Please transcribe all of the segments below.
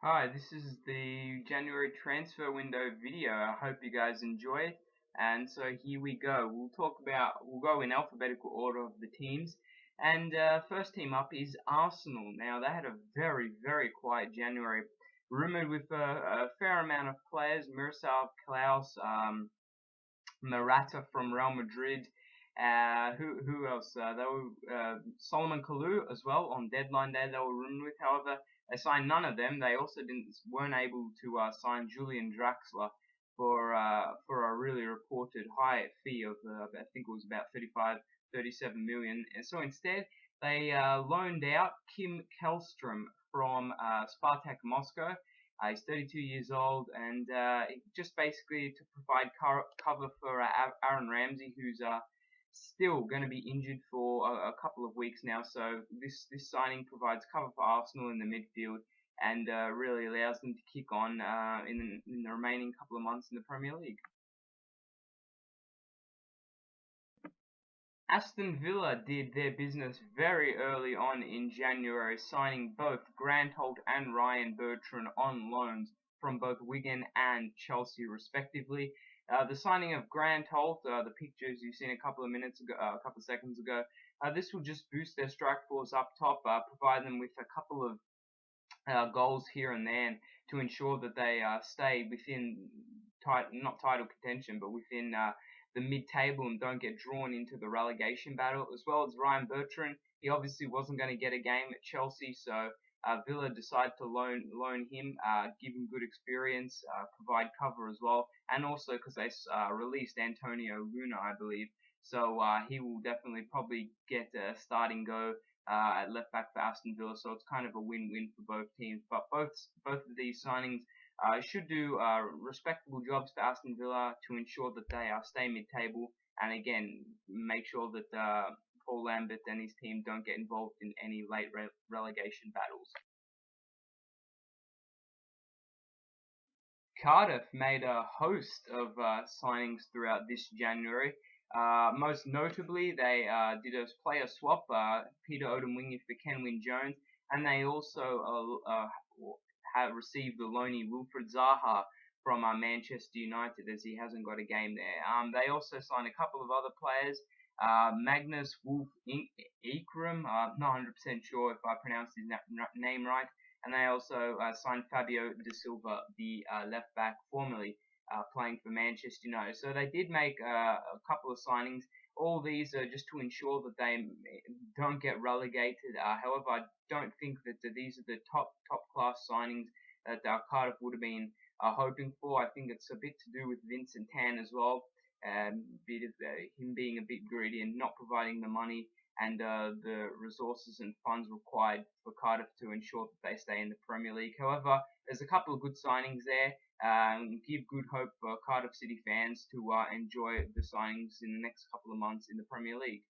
Hi, this is the January transfer window video. I hope you guys enjoy it. And so here we go. We'll go in alphabetical order of the teams. And first team up is Arsenal. Now they had a very, very quiet January, rumored with a fair amount of players: Miroslav Klaus, Morata from Real Madrid. Who else? They were Solomon Kalou as well on deadline day. They were rumored with. However, they signed none of them. They also weren't able to sign Julian Draxler for a really reported high fee of I think it was about 37 million. And so instead, they loaned out Kim Kellstrom from Spartak Moscow. He's 32 years old, and just basically to provide cover for Aaron Ramsey, who's still going to be injured for a couple of weeks now. So this signing provides cover for Arsenal in the midfield and really allows them to kick on in the remaining couple of months in the Premier League. Aston Villa did their business very early on in January, signing both Grant Holt and Ryan Bertrand on loans from both Wigan and Chelsea, respectively. The signing of Grant Holt, the pictures you've seen a couple of seconds ago, this will just boost their strike force up top, provide them with a couple of goals here and there to ensure that they stay within not title contention, but within the mid-table and don't get drawn into the relegation battle, as well as Ryan Bertrand. He obviously wasn't going to get a game at Chelsea, so Villa decided to loan him, give him good experience, provide cover as well, and also because they released Antonio Luna, I believe. So he will definitely probably get a starting go at left back for Aston Villa. So it's kind of a win-win for both teams. But both of these signings should do respectable jobs for Aston Villa to ensure that they stay mid-table, and again make sure that Paul Lambert and his team don't get involved in any late relegation battles. Cardiff made a host of signings throughout this January. Most notably, they did a player swap, Peter Odemwingie for Kenwyne Jones, and they also have received the loanee Wilfried Zaha from Manchester United, as he hasn't got a game there. They also signed a couple of other players. Magnus Wolf Ekram, not 100% sure if I pronounced his name right, and they also signed Fabio Da Silva, the left back, formerly playing for Manchester United. So they did make a couple of signings. All these are just to ensure that they don't get relegated. However, I don't think that these are the top class signings that Cardiff would have been hoping for. I think it's a bit to do with Vincent Tan as well, bit of him being a bit greedy and not providing the money and the resources and funds required for Cardiff to ensure that they stay in the Premier League. However, there's a couple of good signings there. Give good hope for Cardiff City fans to enjoy the signings in the next couple of months in the Premier League.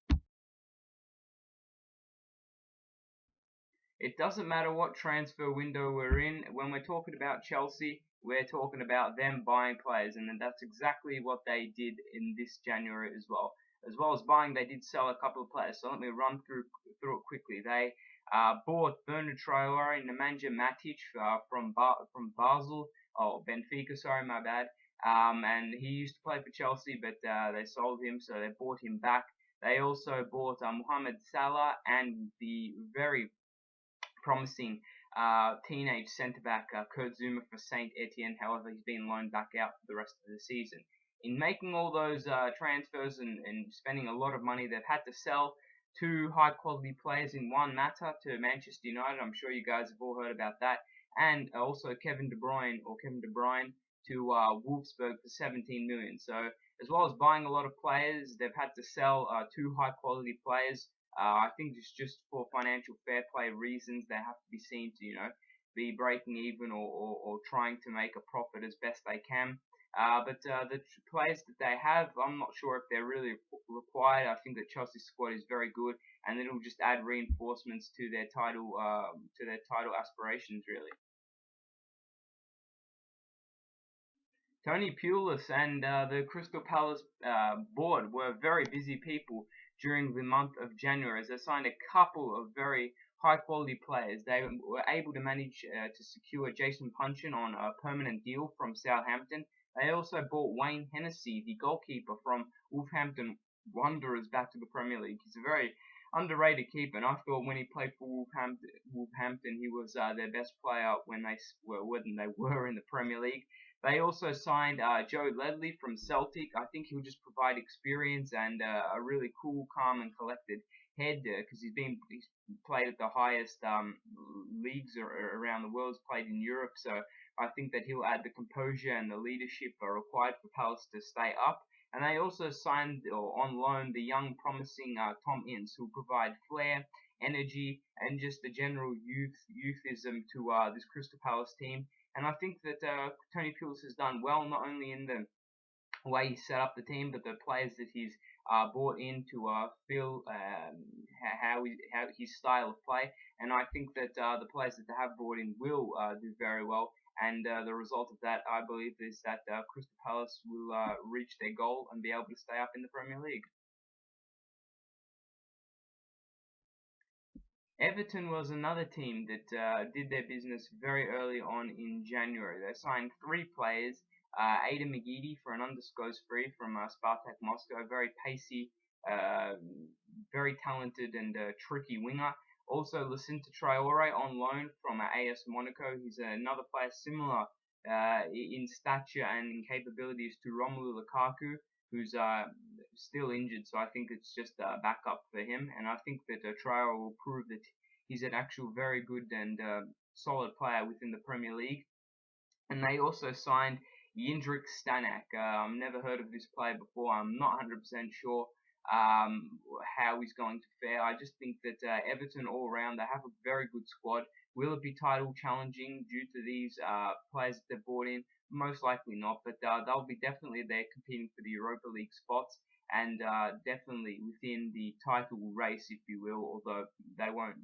It doesn't matter what transfer window we're in. When we're talking about Chelsea, we're talking about them buying players, and that's exactly what they did in this January as well. As well as buying, they did sell a couple of players. So let me run through it quickly. They bought Bernard Traore, Nemanja Matic from Basel, Benfica, sorry, my bad. And he used to play for Chelsea, but they sold him, so they bought him back. They also bought Mohamed Salah and the very promising teenage centre-back Kurt Zuma for Saint Etienne. However, he's been loaned back out for the rest of the season. In making all those transfers and spending a lot of money, they've had to sell two high-quality players in one matter to Manchester United. I'm sure you guys have all heard about that. And also Kevin De Bruyne to Wolfsburg for 17 million. So as well as buying a lot of players, they've had to sell two high-quality players. I think it's just for financial fair play reasons. They have to be seen to, be breaking even or trying to make a profit as best they can. But the players that they have, I'm not sure if they're really required. I think the Chelsea squad is very good, and it'll just add reinforcements to their title aspirations, really. Tony Pulis and the Crystal Palace board were very busy people during the month of January, as they signed a couple of very high quality players. They were able to manage to secure Jason Punchin on a permanent deal from Southampton. They also bought Wayne Hennessy, the goalkeeper from Wolverhampton Wanderers, back to the Premier League. He's a very underrated keeper, and I thought when he played for Wolverhampton, he was their best player when they were in the Premier League. They also signed Joe Ledley from Celtic. I think he'll just provide experience and a really cool, calm, and collected head because he's played at the highest leagues around the world. He's played in Europe, so I think that he'll add the composure and the leadership required for Palace to stay up. And they also signed on loan the young, promising Tom Ince, who will provide flair, energy, and just the general youthism to this Crystal Palace team. And I think that Tony Pulis has done well, not only in the way he set up the team, but the players that he's brought in to fill how his style of play. And I think that the players that they have brought in will do very well. And the result of that, I believe, is that Crystal Palace will reach their goal and be able to stay up in the Premier League. Everton was another team that did their business very early on in January. They signed 3 players. Ada McGeady for an undisclosed free from Spartak Moscow, very pacey, very talented and tricky winger. Also, Lucinda Traore on loan from AS Monaco. He's another player similar in stature and in capabilities to Romelu Lukaku, who's still injured. So I think it's just a backup for him. And I think that Traore will prove that he's an actual very good and solid player within the Premier League. And they also signed Jindrik Stanek. I've never heard of this player before. I'm not 100% sure how he's going to fare. I just think that Everton all around, they have a very good squad. Will it be title challenging due to these players that they've brought in? Most likely not, but they'll be definitely there competing for the Europa League spots and definitely within the title race, if you will, although they won't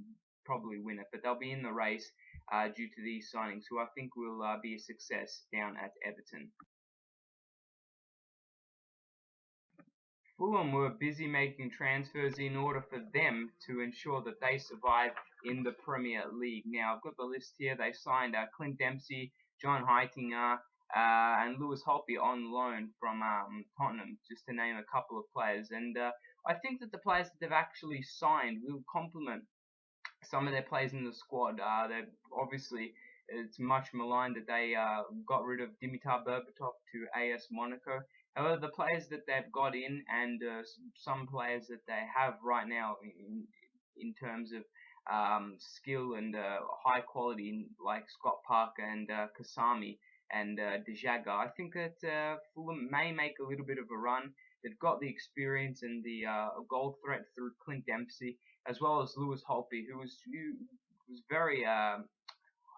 probably win it, but they'll be in the race due to these signings, who I think will be a success down at Everton. Fulham were busy making transfers in order for them to ensure that they survive in the Premier League. Now, I've got the list here. They signed Clint Dempsey, John Heitinga, and Lewis Holtby on loan from Tottenham, just to name a couple of players. And I think that the players that they've actually signed will complement some of their players in the squad. They're obviously, it's much maligned that they got rid of Dimitar Berbatov to AS Monaco. However, the players that they've got in and some players that they have right now in terms of skill and high quality, like Scott Parker and Kasami and Dejaga, I think that Fulham may make a little bit of a run. They've got the experience and the goal threat through Clint Dempsey, as well as Lewis Holtby, who was very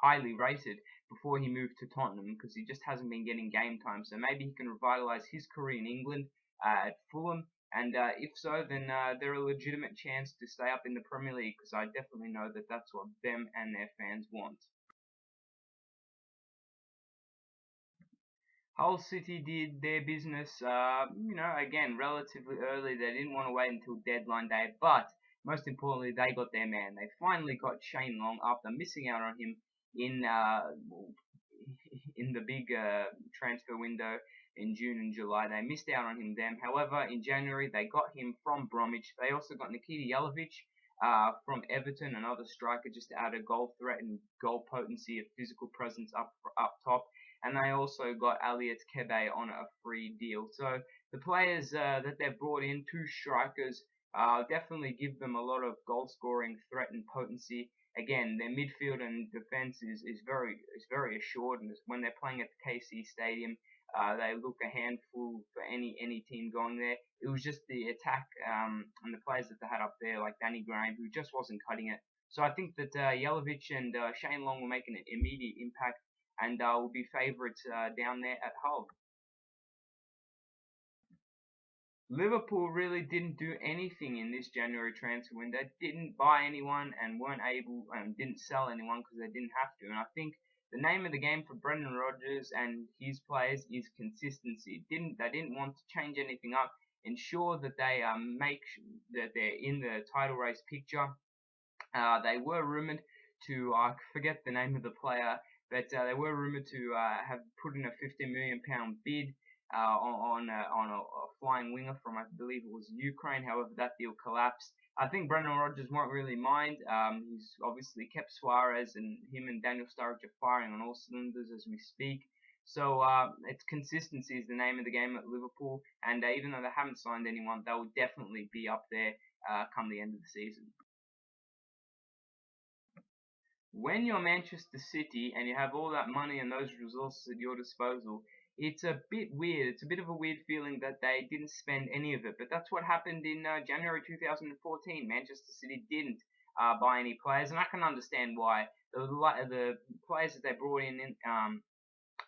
highly rated before he moved to Tottenham, because he just hasn't been getting game time. So maybe he can revitalise his career in England at Fulham, and if so, then they're a legitimate chance to stay up in the Premier League, because I definitely know that that's what them and their fans want. Hull City did their business, again, relatively early. They didn't want to wait until deadline day, but most importantly, they got their man. They finally got Shane Long after missing out on him in the big transfer window in June and July. They missed out on him then. However, in January, they got him from Bromwich. They also got Nikita Jelavic from Everton, another striker, just to add a goal threat and goal potency, a physical presence up top. And they also got Elliot Kebe on a free deal. So the players that they've brought in, 2 strikers, definitely give them a lot of goal scoring threat and potency. Again, their midfield and defense is very assured, and when they're playing at the KC Stadium, they look a handful for any team going there. It was just the attack and the players that they had up there, like Danny Graham, who just wasn't cutting it. So I think that Jelavic and Shane Long will make an immediate impact and will be favourites down there at Hull. Liverpool really didn't do anything in this January transfer window. Didn't buy anyone and weren't able and didn't sell anyone because they didn't have to. And I think the name of the game for Brendan Rodgers and his players is consistency. They didn't want to change anything up. Ensure that they make that they're in the title race picture. They were rumored to, I forget the name of the player, but they were rumored to have put in a £50 million bid on a flying winger from, I believe it was Ukraine. However, that deal collapsed. I think Brendan Rodgers won't really mind. He's obviously kept Suarez, and him and Daniel Sturridge are firing on all cylinders as we speak. So it's consistency is the name of the game at Liverpool, and even though they haven't signed anyone, they will definitely be up there come the end of the season. When you're Manchester City and you have all that money and those resources at your disposal, it's a bit weird. It's a bit of a weird feeling that they didn't spend any of it. But that's what happened in January 2014. Manchester City didn't buy any players, and I can understand why. The players that they brought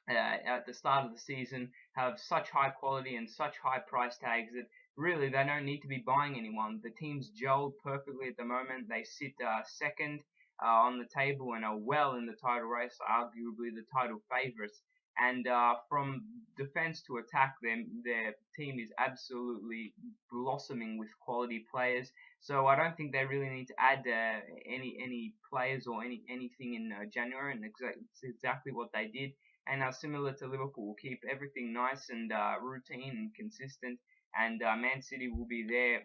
at the start of the season have such high quality and such high price tags that really they don't need to be buying anyone. The team's gelled perfectly at the moment. They sit second on the table and are well in the title race, arguably the title favourites. And from defence to attack, their team is absolutely blossoming with quality players. So I don't think they really need to add any players or anything in January, and it's exactly what they did. And similar to Liverpool, keep everything nice and routine and consistent. And Man City will be there,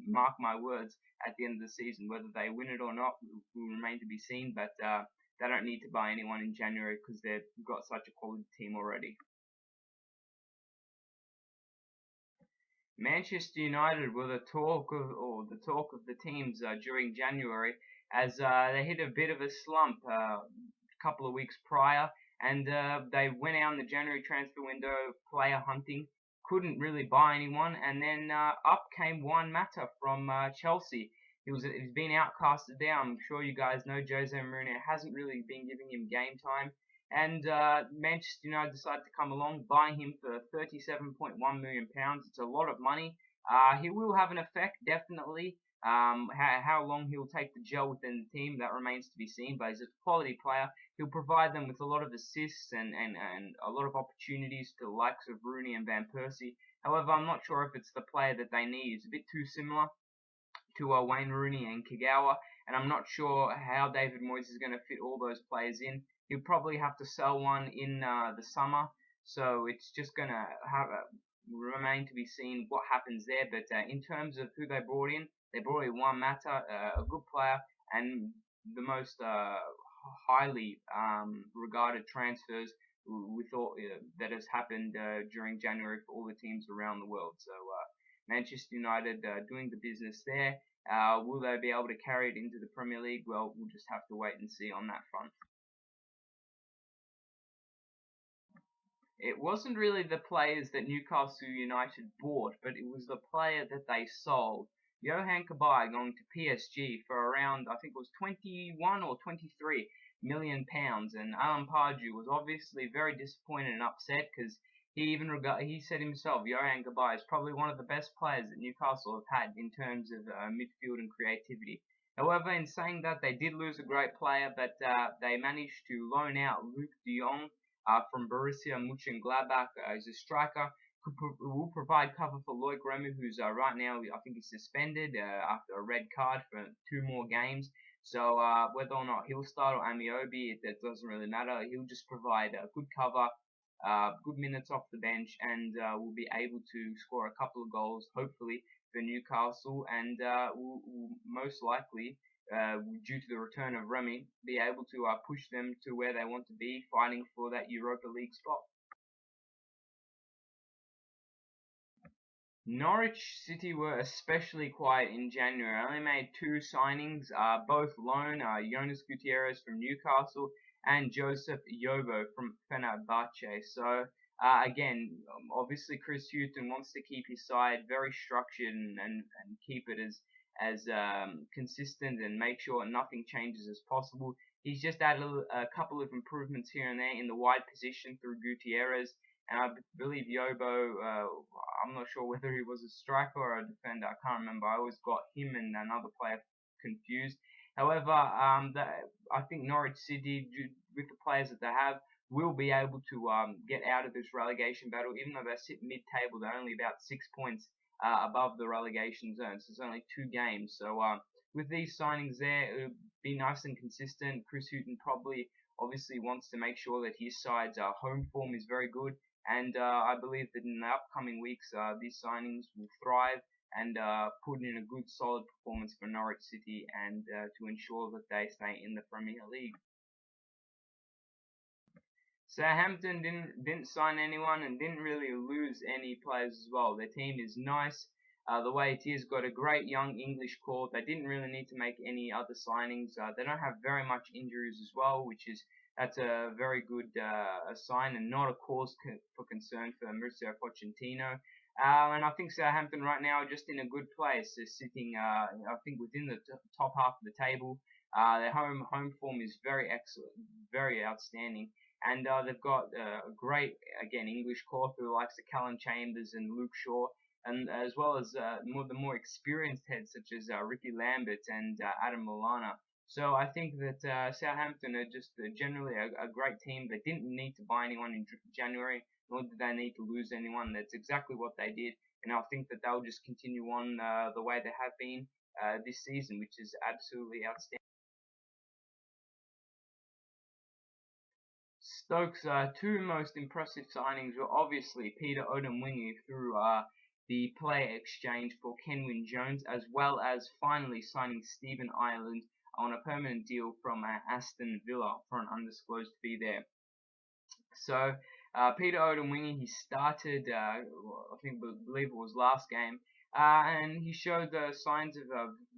mark my words, at the end of the season. Whether they win it or not will remain to be seen, but they don't need to buy anyone in January because they've got such a quality team already. Manchester United were the talk of the teams during January as they hit a bit of a slump a couple of weeks prior, and they went out in the January transfer window player hunting, couldn't really buy anyone, and then up came Juan Mata from Chelsea. He's been outcasted there. I'm sure you guys know Jose Mourinho hasn't really been giving him game time. And Manchester United decided to come along, buying him for £37.1 million. It's a lot of money. He will have an effect, definitely. How long he'll take to gel within the team, that remains to be seen. But he's a quality player. He'll provide them with a lot of assists and a lot of opportunities to the likes of Rooney and Van Persie. However, I'm not sure if it's the player that they need. He's a bit too similar to Wayne Rooney and Kagawa, and I'm not sure how David Moyes is going to fit all those players in. He'll probably have to sell one in the summer, so it's just going to remain to be seen what happens there. But in terms of who they brought in Juan Mata, a good player, and the most highly regarded transfers with all that has happened during January for all the teams around the world. So Manchester United doing the business there. Will they be able to carry it into the Premier League? Well, we'll just have to wait and see on that front. It wasn't really the players that Newcastle United bought, but it was the player that they sold. Yohan Cabaye going to PSG for around, I think it was 21 or 23 million pounds, and Alan Pardew was obviously very disappointed and upset because he said himself, Yohan Cabaye is probably one of the best players that Newcastle have had in terms of midfield and creativity. However, in saying that, they did lose a great player, but they managed to loan out Luke de Jong from Borussia Mönchengladbach. He's a striker, will provide cover for Loic Remy, who's right now, I think he's suspended after a red card for 2 more games. So whether or not he'll start or Amiobi, it doesn't really matter. He'll just provide good cover, good minutes off the bench, and will be able to score a couple of goals, hopefully, for Newcastle, and will most likely, due to the return of Remy, be able to push them to where they want to be, fighting for that Europa League spot. Norwich City were especially quiet in January. I only made 2 signings, both loan, Jonas Gutierrez from Newcastle and Joseph Yobo from Fenerbahce. So again, obviously Chris Hughton wants to keep his side very structured and keep it as consistent and make sure nothing changes as possible. He's just added a couple of improvements here and there in the wide position through Gutierrez. And I believe Yobo, I'm not sure whether he was a striker or a defender. I can't remember. I always got him and another player confused. However, I think Norwich City, with the players that they have, will be able to get out of this relegation battle. Even though they sit mid-table, they're only about 6 points above the relegation zone. So it's only 2 games. So with these signings there, it would be nice and consistent. Chris Hughton probably obviously wants to make sure that his side's home form is very good, and I believe that in the upcoming weeks these signings will thrive and put in a good solid performance for Norwich City, and to ensure that they stay in the Premier League. Southampton didn't sign anyone and didn't really lose any players as well. Their team is nice. The way it is, got a great young English core. They didn't really need to make any other signings. They don't have very much injuries as well, that's a very good sign and not a cause for concern for Mauricio Pochettino. And I think Southampton right now are just in a good place. They're sitting, I think, within the top half of the table. Their home form is very excellent, very outstanding. And they've got a great, again, English core through the likes of Callum Chambers and Luke Shaw, and as well as the more experienced heads such as Ricky Lambert and Adam Lallana. So I think that Southampton are just generally a great team. They didn't need to buy anyone in January, nor did they need to lose anyone. That's exactly what they did, and I think that they'll just continue on the way they have been this season, which is absolutely outstanding. Stokes' two most impressive signings were obviously Peter Odemwingie through the player exchange for Kenwyne Jones, as well as finally signing Stephen Ireland on a permanent deal from Aston Villa for an undisclosed fee there. So Peter Odemwingie, he started, I believe it was last game, and he showed the signs of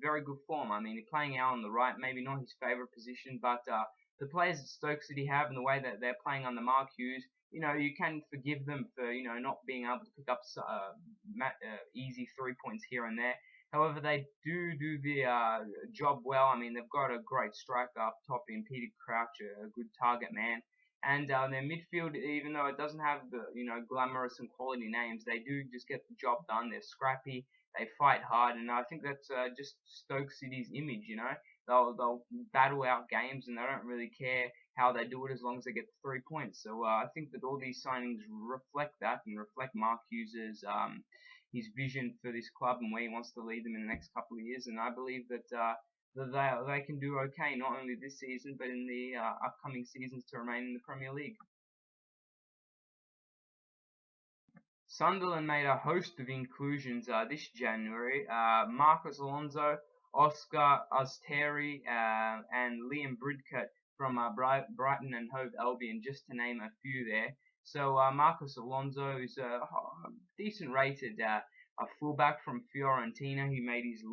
very good form. I mean, playing out on the right, maybe not his favourite position, but the players that Stoke City have and the way that they're playing under Mark Hughes, you can forgive them for, not being able to pick up easy 3 points here and there. However, they do the job well. I mean, they've got a great striker up top in Peter Crouch, a good target man. And their midfield, even though it doesn't have the glamorous and quality names, they do just get the job done. They're scrappy, they fight hard, and I think that's just Stoke City's image. They'll battle out games, and they don't really care how they do it as long as they get the 3 points. So I think that all these signings reflect that and reflect Mark Hughes's his vision for this club and where he wants to lead them in the next couple of years. And I believe that they can do okay, not only this season, but in the upcoming seasons to remain in the Premier League. Sunderland made a host of inclusions this January. Marcos Alonso, Oscar Ozteri, and Liam Bridcut from Brighton and Hove Albion, just to name a few there. So Marcos Alonso is a decent rated a fullback from Fiorentina. He made his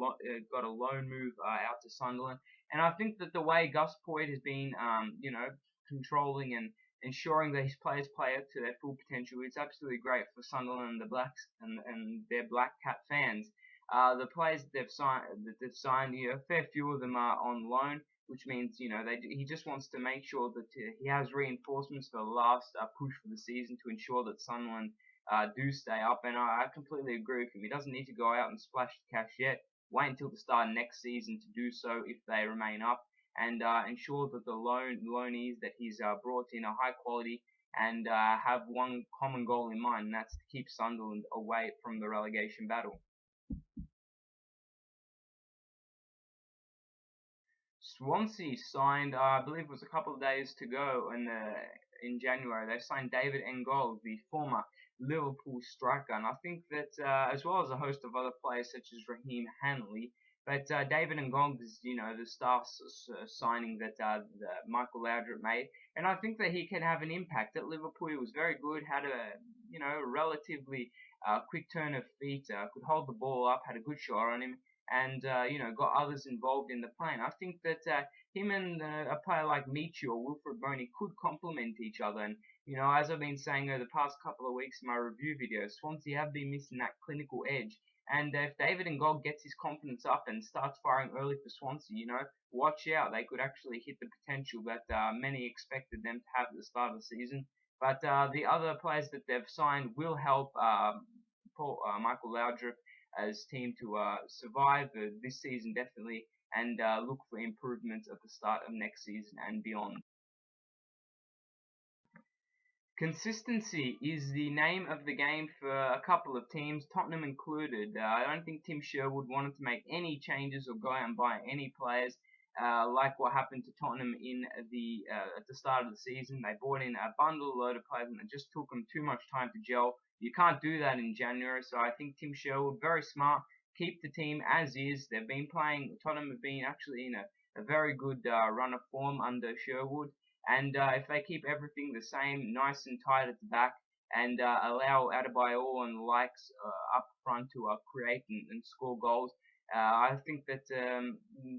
got a loan move out to Sunderland, and I think that the way Gus Poyet has been, controlling and ensuring that his players play up to their full potential, it's absolutely great for Sunderland and the Blacks and their Black Cat fans. The players that they've signed, a fair few of them are on loan, which means he just wants to make sure that he has reinforcements for the last push for the season to ensure that Sunderland do stay up, and I completely agree with him. He doesn't need to go out and splash the cash yet. Wait until the start of next season to do so if they remain up, and ensure that the loanees that he's brought in are high quality and have one common goal in mind, and that's to keep Sunderland away from the relegation battle. Swansea signed, I believe it was a couple of days to go in January. They signed David N'Gog, the former Liverpool striker, and I think that as well as a host of other players such as Raheem Hanley, but David N'Gog is the star signing that Michael Laudrup made, and I think that he can have an impact at Liverpool. He was very good, had a relatively quick turn of feet, could hold the ball up, had a good shot on him, and got others involved in the play. And I think that him and a player like Michi or Wilfred Boney could complement each other. And as I've been saying over the past couple of weeks in my review videos, Swansea have been missing that clinical edge. And if David N'Gog gets his confidence up and starts firing early for Swansea, watch out. They could actually hit the potential that many expected them to have at the start of the season. But the other players that they've signed will help Michael Laudrup as team to survive this season definitely, and look for improvements at the start of next season and beyond. Consistency is the name of the game for a couple of teams, Tottenham included. I don't think Tim Sherwood wanted to make any changes or go out and buy any players, like what happened to Tottenham in the at the start of the season. They bought in a bundle load of players and it just took them too much time to gel. You can't do that in January, so I think Tim Sherwood, very smart, keep the team as is. They've been playing, Tottenham have been actually in a very good run of form under Sherwood. And if they keep everything the same, nice and tight at the back, and allow Adebayor and the likes up front to create and score goals, I think that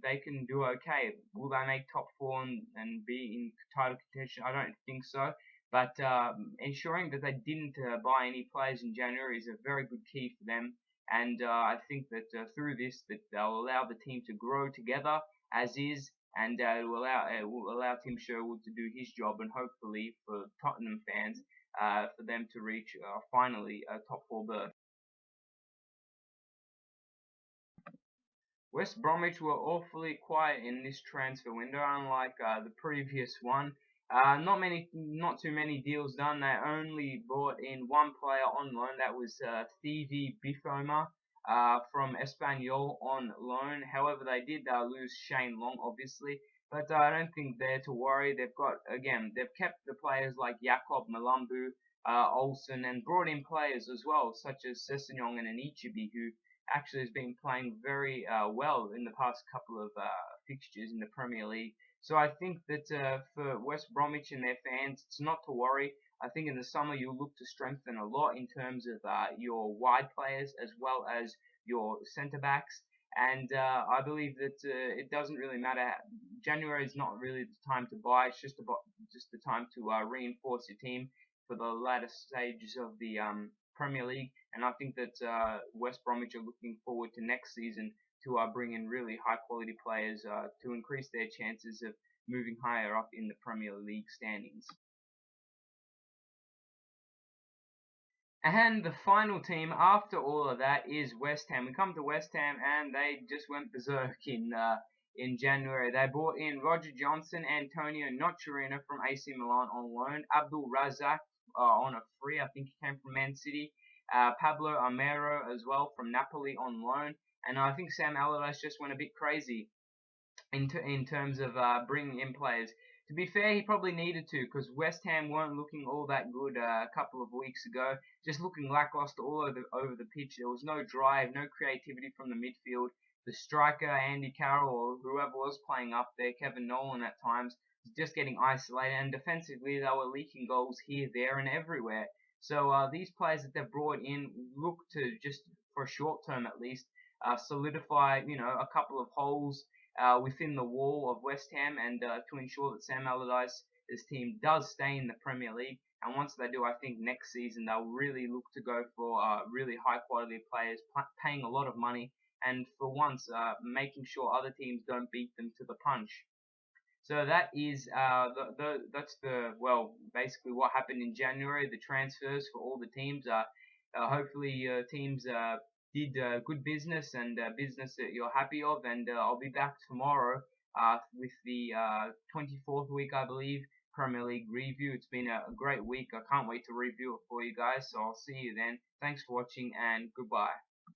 they can do okay. Will they make top four and be in title contention? I don't think so. But ensuring that they didn't buy any players in January is a very good key for them. And I think that through this, that they'll allow the team to grow together as is, and it will allow Tim Sherwood to do his job, and hopefully for Tottenham fans, for them to reach finally a top four berth. West Bromwich were awfully quiet in this transfer window, unlike the previous one. Not too many deals done. They only brought in one player on loan. That was Stevie Bifoma from Espanyol on loan. However, they did lose Shane Long, obviously. But I don't think they're to worry. They've kept the players like Jakob Malumbu, Olsen, and brought in players as well, such as Sessegnon and Anichibi, who actually has been playing very well in the past couple of fixtures in the Premier League. So I think that for West Bromwich and their fans, it's not to worry. I think in the summer you'll look to strengthen a lot in terms of your wide players as well as your centre backs. And I believe that it doesn't really matter. January is not really the time to buy. It's just the time to reinforce your team for the latter stages of the Premier League. And I think that West Bromwich are looking forward to next season to bring in really high quality players to increase their chances of moving higher up in the Premier League standings. And the final team after all of that is West Ham. We come to West Ham and they just went berserk in January. They brought in Roger Johnson, Antonio Nocerino from AC Milan on loan, Abdul Razak on a free. I think he came from Man City. Pablo Amero as well from Napoli on loan. And I think Sam Allardyce just went a bit crazy in terms of bringing in players. To be fair, he probably needed to, because West Ham weren't looking all that good a couple of weeks ago. Just looking lackluster all over the pitch. There was no drive, no creativity from the midfield. The striker, Andy Carroll, or whoever was playing up there, Kevin Nolan at times, was just getting isolated. And defensively, they were leaking goals here, there, and everywhere. So these players that they've brought in look to just, for a short term at least, solidify, a couple of holes within the wall of West Ham, and to ensure that Sam Allardyce's team does stay in the Premier League. And once they do, I think next season they'll really look to go for really high quality players, paying a lot of money, and for once making sure other teams don't beat them to the punch. So that is basically what happened in January. The transfers for all the teams. Hopefully teams did good business and business that you're happy of. And I'll be back tomorrow with the 24th week, I believe, Premier League review. It's been a great week. I can't wait to review it for you guys. So I'll see you then. Thanks for watching and goodbye.